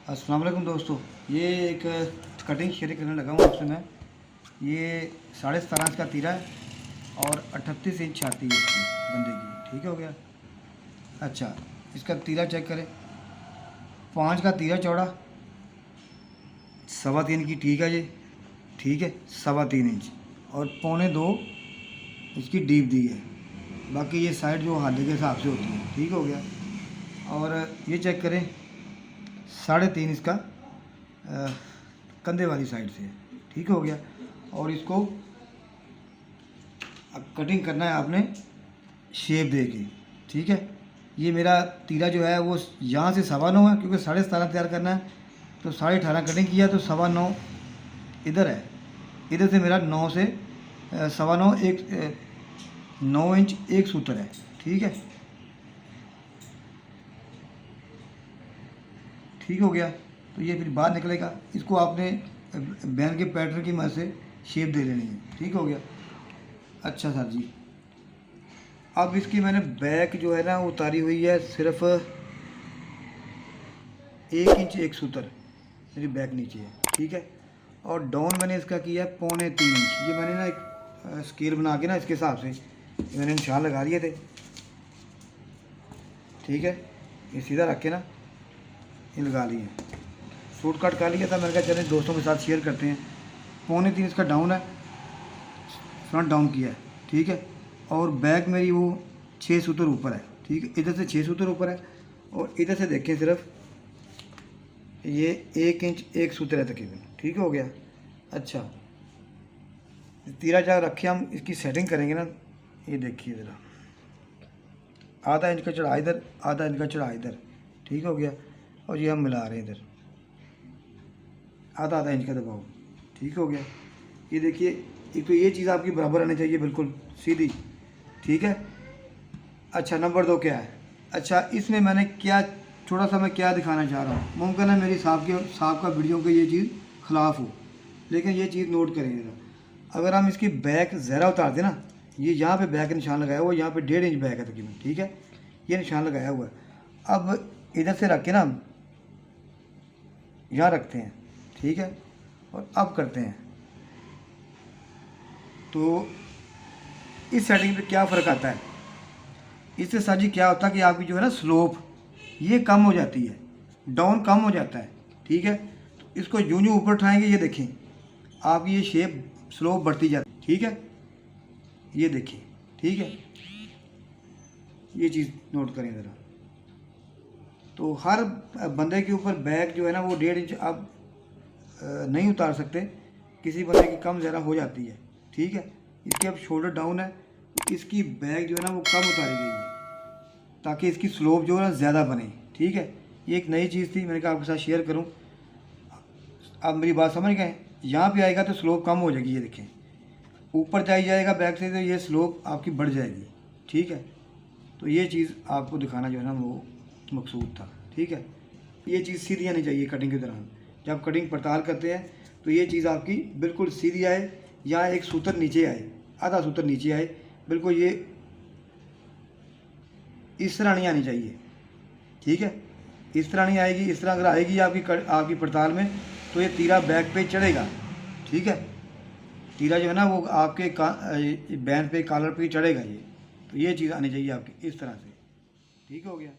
अस्सलाम वालेकुम दोस्तों, ये एक कटिंग शेयर करने लगा हूँ आपसे मैं। ये 17.5 इंच का तीरा है और 38 इंच छाती है इसकी बंदे की। ठीक हो गया। अच्छा, इसका तीरा चेक करें। 5 का तीरा चौड़ा, 3.25 की ठीक है ये। ठीक है, 3.25 इंच और 3.25 इसकी डीप दी है। बाकी ये साइड जो हाथे के हिसाब से होती है। ठीक हो गया। और ये चेक करें, 3.5 इसका कंधे वाली साइड से। ठीक हो गया। और इसको अब कटिंग करना है आपने शेप दे के। ठीक है, ये मेरा तीरा जो है वो यहाँ से 9.25 है, क्योंकि 17.5 तैयार करना है तो 18.5 कटिंग किया तो 9.25 इधर है। इधर से मेरा 9 से 9.25 एक 9 इंच एक सूत्र है। ठीक है, ठीक हो गया। तो ये फिर बाहर निकलेगा। इसको आपने बैन के पैटर्न की मदद से शेप दे लेनी है। ठीक हो गया। अच्छा सर जी, अब इसकी मैंने बैक जो है ना उतारी हुई है सिर्फ 1 इंच एक सूत्र मेरी बैक नीचे है। ठीक है, और डाउन मैंने इसका किया है 3.25 इंच। ये मैंने ना एक स्केल बना के ना इसके हिसाब से मैंने निशान लगा दिए थे। ठीक है, ये सीधा रख के ना ये लगा लिए। सूट कट कर लिया था, मैंने कहा चलें दोस्तों के साथ शेयर करते हैं। 3.25 इसका डाउन है, फ्रंट डाउन किया है। ठीक है, और बैक मेरी वो 6 सूत्र ऊपर है। ठीक है, इधर से 6 सूत्र ऊपर है और इधर से देखें सिर्फ ये 1 इंच एक सूत्र है तकरीबन। ठीक हो गया। अच्छा, तीरा चाक रखे हम इसकी सेटिंग करेंगे ना। ये देखिए ज़रा, आधा इंच का चढ़ा इधर, आधा इंच का चढ़ा इधर। ठीक हो गया, और ये हम मिला रहे हैं इधर आधा इंच का दबाव। ठीक हो गया। ये देखिए, एक तो ये चीज़ आपकी बराबर आनी चाहिए, बिल्कुल सीधी। ठीक है। अच्छा, नंबर 2 क्या है? अच्छा, इसमें मैंने क्या थोड़ा सा मैं क्या दिखाना चाह रहा हूँ। मुमकिन है मेरी साहब का वीडियो के ये चीज़ ख़िलाफ़ हो, लेकिन ये चीज़ नोट करेंगे ज़रा। अगर हम इसकी बैक ज़रा उतार दें ना, ये यहाँ पे बैक निशान लगाया हुआ है, यहाँ पे 1.5 इंच बैक है तकरीबन। ठीक है, ये निशान लगाया हुआ है। अब इधर से रख के ना हम यहाँ रखते हैं। ठीक है, और अब करते हैं तो इस सेटिंग पे क्या फ़र्क आता है। इससे सर जी क्या होता है कि आपकी जो है ना स्लोप ये कम हो जाती है, डाउन कम हो जाता है। ठीक है, तो इसको यूँ यूँ ऊपर उठाएंगे, ये देखें आपकी ये शेप स्लोप बढ़ती जाती है। ठीक है, ये देखिए। ठीक है, ये चीज़ नोट करें ज़रा। तो हर बंदे के ऊपर बैक जो है ना वो 1.5 इंच आप नहीं उतार सकते, किसी बंदे की कम ज़्यादा हो जाती है। ठीक है, इसके अब शोल्डर डाउन है, इसकी बैक जो है ना वो कम उतारी गई है ताकि इसकी स्लोप जो है ना ज़्यादा बने। ठीक है, ये एक नई चीज़ थी, मैंने कहा आपके साथ शेयर करूं। आप मेरी बात समझ गए। यहाँ पे आएगा तो स्लोप कम हो जाएगी, ये देखें ऊपर जाएगा बैक से तो ये स्लोप आपकी बढ़ जाएगी। ठीक है, तो ये चीज़ आपको दिखाना जो है ना वो मकसूद था। ठीक है, ये चीज़ सीधी आनी चाहिए कटिंग के दौरान। जब कटिंग पड़ताल करते हैं तो ये चीज़ आपकी बिल्कुल सीधी आए, या एक सूत्र नीचे आए, आधा सूत्र नीचे आए, बिल्कुल ये इस तरह नहीं आनी चाहिए। ठीक है, इस तरह नहीं आएगी। इस तरह अगर आएगी आपकी पड़ताल में तो ये तीरा बैक पे चढ़ेगा। ठीक है, तीरा जो है ना वो आपके बैन पे कॉलर पे चढ़ेगा ये। तो ये चीज़ आनी चाहिए आपकी इस तरह से। ठीक हो गया।